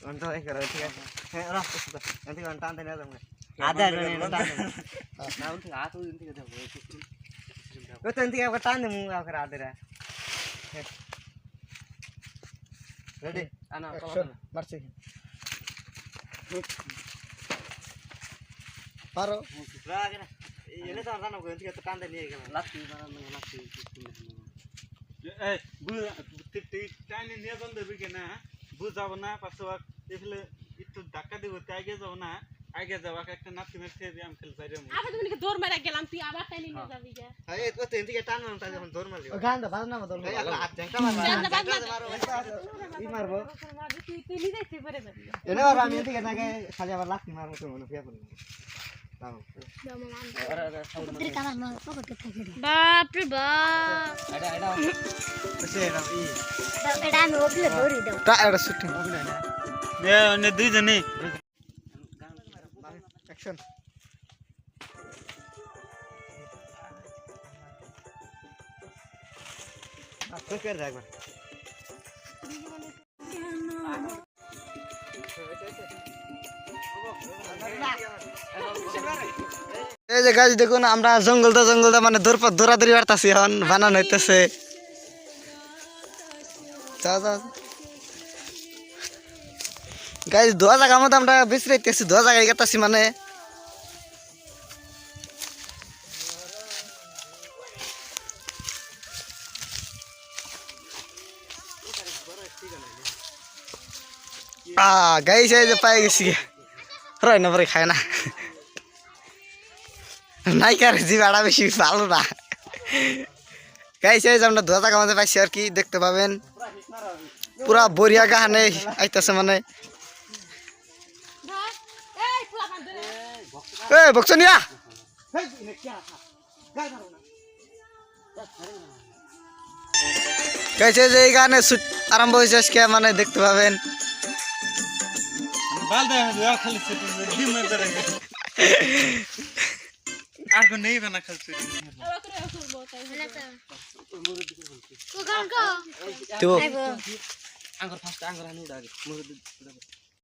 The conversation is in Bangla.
অন্ত এই করো ঠিক আছে হ্যাঁ রাস্তা সুদা এদিকে টানতে নিয়ে যাবো আদা রে না উনতে হাত উনতে দেব ওই তো এদিকে টান দে মু আবার আদে রে রেডি আনা মারছি পারো রাগ না এনে তো জানো এদিকে তো টানতে নিয়ে গেল লাস্ট বানানো লাস্ট এই টাইনে নিয়ে যান দেবে কেনা বুঝাবো না পাঁচশো এগুলো একটু ধাক্কা দিব আগে যাবো না আগে যাবো একটা নাতি মেরে আমি খেলতে পারি আবার তুমি দৌড় মারা গেলাম তুই আবার টাইনি নিয়ে যাবি যা এই তো এদিকে টান মারতা যখন দৌড় মারলি গানটা বাজনা বদল এই আল্লাহ হাত জ্যাংটা মারবা ই মারবো তুই নিজেই তুই পরে যাবি এনে মারবা আমি এদিকে নাগে খালি আবার লাঠি মারবো তো মনে ফিয়া পড়লো বাপ রে বাপ এটা এটা সে না ই এটা আমি ওগুলো ধরি দাও তা এটা শুটিং নে দুইজনে অ্যাকশন তো করে রাখবা এই যে গাছ দেখুন আমরা জঙ্গলটা মানে দৌড়াদৌড়ি বাড়তাছি এখন বানানো হইতেছে গাছ দোয়া জায়গার মধ্যে আমরা বেশি রাইতেছি দোয়া জায়গায় গেতাছি মানে গাই চাই যে পাই গেছি রয় না পরে খায় না নাই কার জিবাটা বেশি ভালো না গাই চাই যে আমরা দোয়া জায়গা মধ্যে পাইছি আর কি দেখতে পাবেন পুরা বরিয়া গাহানে আইতাছে মানে এই পুরা বান ধরে এই বকছনিয়া গাইছে যে এই গানে আরম্ভ হয়েছে আজকে মানে দেখতে পাবেন बाल दे खाली डी में दे আর কো নেই বানা খালছে আবার করে করব তাই তো আঙ্গুর ফার্স্ট আঙ্গুর আনি উড়া মুরুদ